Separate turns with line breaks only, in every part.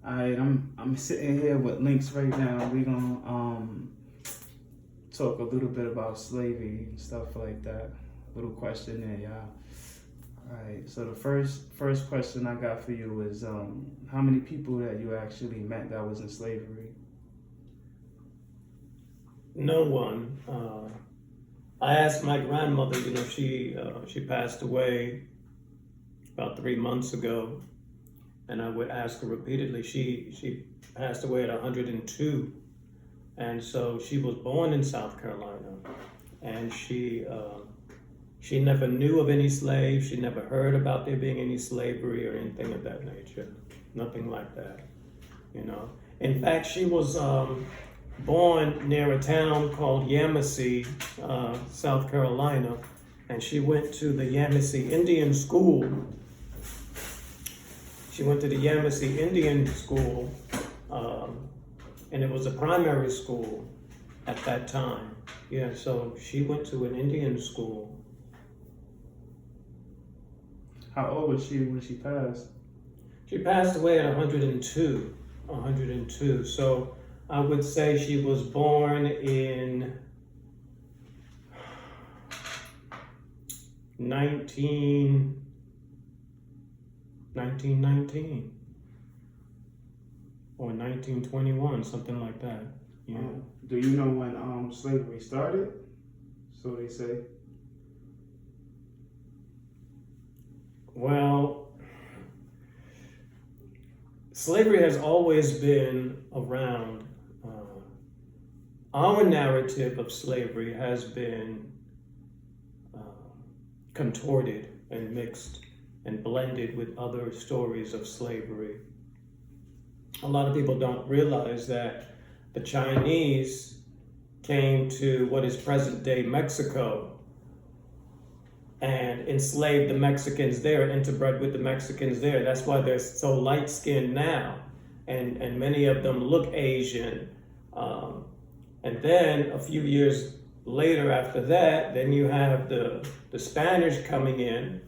Alright, I'm sitting here with links right now. We're gonna talk a little bit about slavery and stuff like that. Little question there, y'all. Alright, so the first question I got for you is how many people that you actually met that was in slavery?
No one. I asked my grandmother, she passed away about 3 months ago, and I would ask her repeatedly. She passed away at 102, and so she was born in South Carolina, and she never knew of any slaves. She never heard about there being any slavery or anything of that nature. Nothing like that, you know. In fact, she was born near a town called Yamasee, South Carolina, and she went to the Yamasee Indian School. She went to the Yamasee Indian School, and it was a primary school at that time. Yeah, so she went to an Indian school.
How old was she when she passed?
She passed away at 102. 102. So I would say she was born in 1919 or 1921, something like that. Yeah.
Do you know when slavery started? So they say.
Well, slavery has always been around. Our narrative of slavery has been contorted and mixed and blended with other stories of slavery. A lot of people don't realize that the Chinese came to what is present-day Mexico and enslaved the Mexicans there, interbred with the Mexicans there. That's why they're so light-skinned now, and many of them look Asian. And then a few years later after that, then you have the Spanish coming in,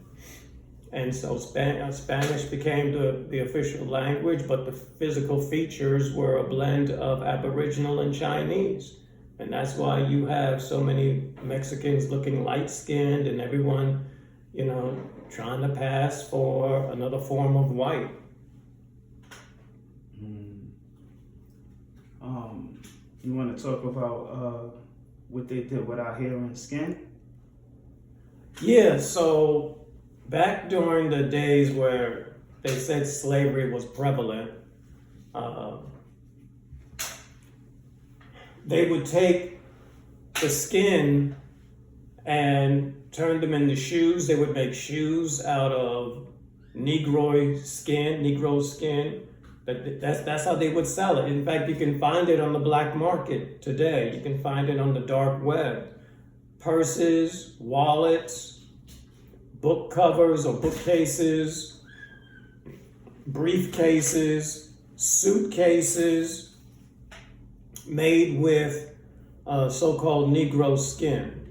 and so Spanish became the official language, but the physical features were a blend of Aboriginal and Chinese. And that's why you have so many Mexicans looking light-skinned and everyone, trying to pass for another form of white.
You want to talk about what they did with our hair and skin?
Yeah, so back during the days where they said slavery was prevalent, they would take the skin and turn them into shoes. They would make shoes out of Negro skin. That's how they would sell it. In fact, you can find it on the black market today. You can find it on the dark web. Purses, wallets, book covers or bookcases, briefcases, suitcases made with so-called Negro skin.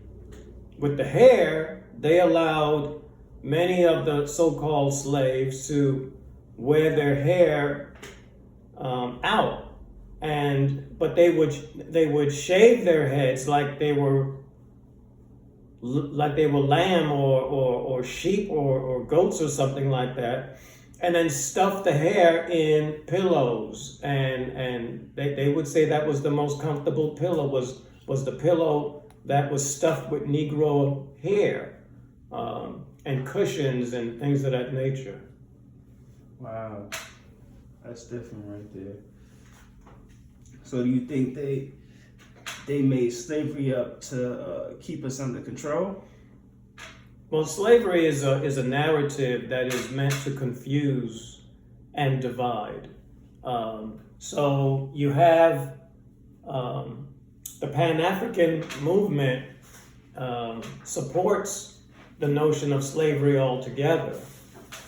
With the hair, they allowed many of the so-called slaves to wear their hair out, but they would shave their heads like they were lamb or sheep or goats or something like that, and then stuff the hair in pillows, and they would say that was the most comfortable pillow was the pillow that was stuffed with Negro hair, and cushions and things of that nature.
Wow, that's different right there. So do you think they made slavery up to keep us under control?
Well, slavery is a narrative that is meant to confuse and divide. So you have the Pan-African movement supports the notion of slavery altogether,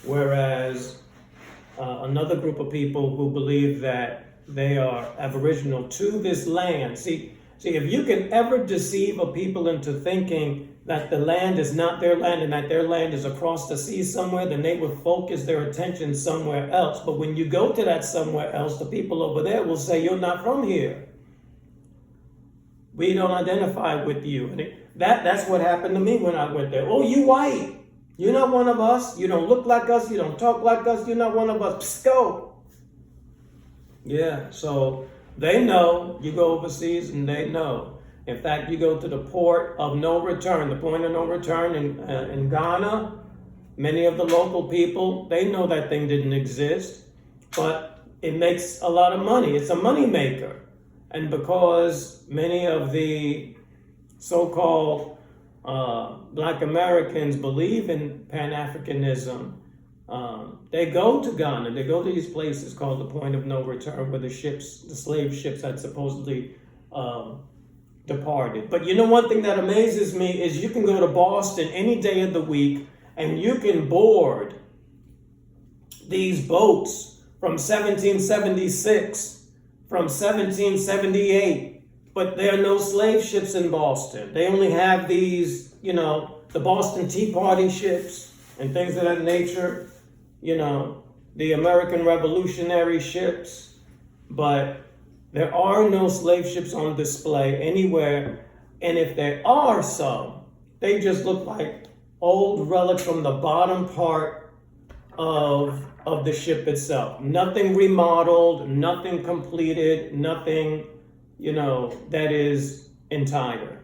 whereas another group of people who believe that they are aboriginal to this land. See, if you can ever deceive a people into thinking that the land is not their land and that their land is across the sea somewhere, then they would focus their attention somewhere else. But when you go to that somewhere else, the people over there will say, you're not from here. We don't identify with you. And that's what happened to me when I went there. Oh, you white. You're not one of us. You don't look like us. You don't talk like us. You're not one of us. Psst, go. Yeah, so they know. You go overseas and they know. In fact, you go to the port of no return, the point of no return in Ghana. Many of the local people, they know that thing didn't exist, but it makes a lot of money. It's a money maker. And because many of the so-called Black Americans believe in Pan-Africanism, they go to Ghana. They go to these places called the point of no return, where the slave ships had supposedly departed. But you know, one thing that amazes me is you can go to Boston any day of the week and you can board these boats from 1776, from 1778, but there are no slave ships in Boston. They only have these, you know, the Boston Tea Party ships and things of that nature, you know, the American Revolutionary ships, but there are no slave ships on display anywhere, and if there are some, they just look like old relics from the bottom part of the ship itself. Nothing remodeled, nothing completed, nothing, you know, that is entire.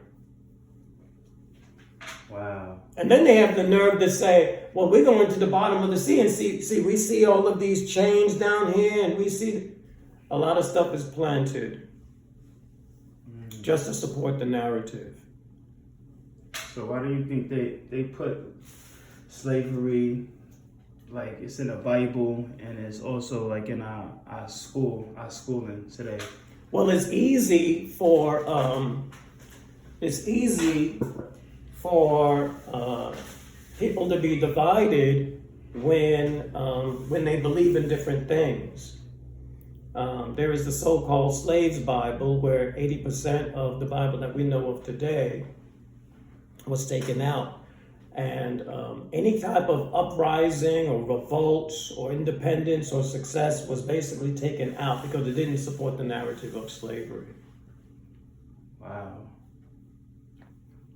Wow.
And then they have the nerve to say, well, we're going to the bottom of the sea and we see all of these chains down here, and we see a lot of stuff is planted just to support the narrative.
So why do you think they put slavery, like it's in the Bible and it's also like in our schooling today?
Well, it's easy for people to be divided when they believe in different things. There is the so-called Slaves Bible, where 80% of the Bible that we know of today was taken out. And any type of uprising or revolts or independence or success was basically taken out because it didn't support the narrative of slavery.
Wow.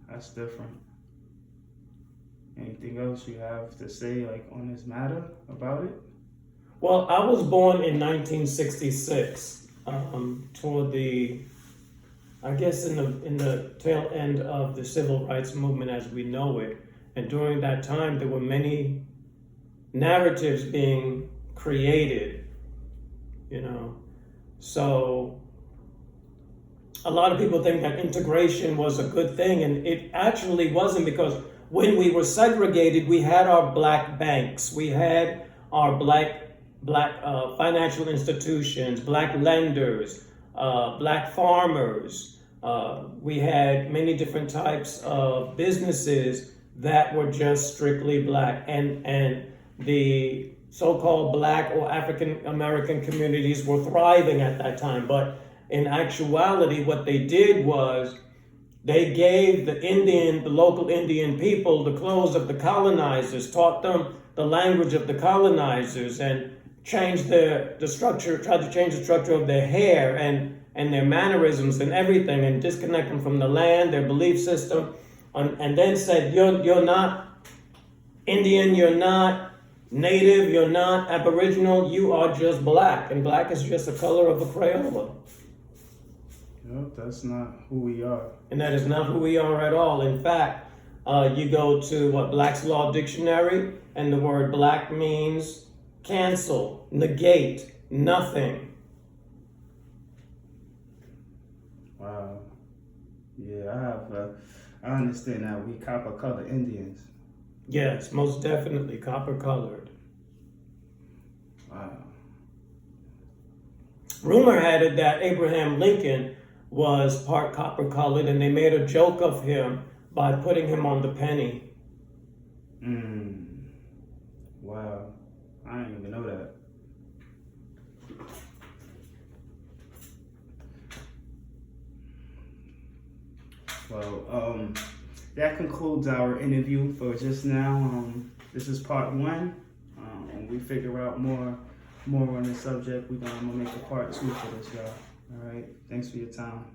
That's different. Anything else you have to say, like, on this matter about it?
Well, I was born in 1966, toward the, I guess in the tail end of the civil rights movement as we know it. And during that time, there were many narratives being created, you know. So a lot of people think that integration was a good thing, and it actually wasn't, because when we were segregated, we had our black banks, we had our black financial institutions, black lenders, black farmers. We had many different types of businesses that were just strictly black, and the so-called black or African American communities were thriving at that time. But in actuality, what they did was they gave the local Indian people the clothes of the colonizers, taught them the language of the colonizers, and changed the structure, tried to change the structure of their hair and their mannerisms and everything, and disconnect them from the land, their belief system, and then said, you're not Indian, you're not Native, you're not Aboriginal, you are just black, and black is just the color of a Crayola.
Yep, that's not who we are.
And that is not who we are at all. In fact, you go to Black's Law Dictionary, and the word black means cancel, negate, nothing.
Wow. Yeah, I understand that we copper color Indians.
Yes, most definitely copper colored.
Wow.
Rumor had it that Abraham Lincoln was part copper colored, and they made a joke of him by putting him on the penny.
Wow. I didn't even know that. Well, that concludes our interview for just now. This is part one. When we figure out more on this subject, I'm gonna make a part two for this, y'all. All right. Thanks for your time.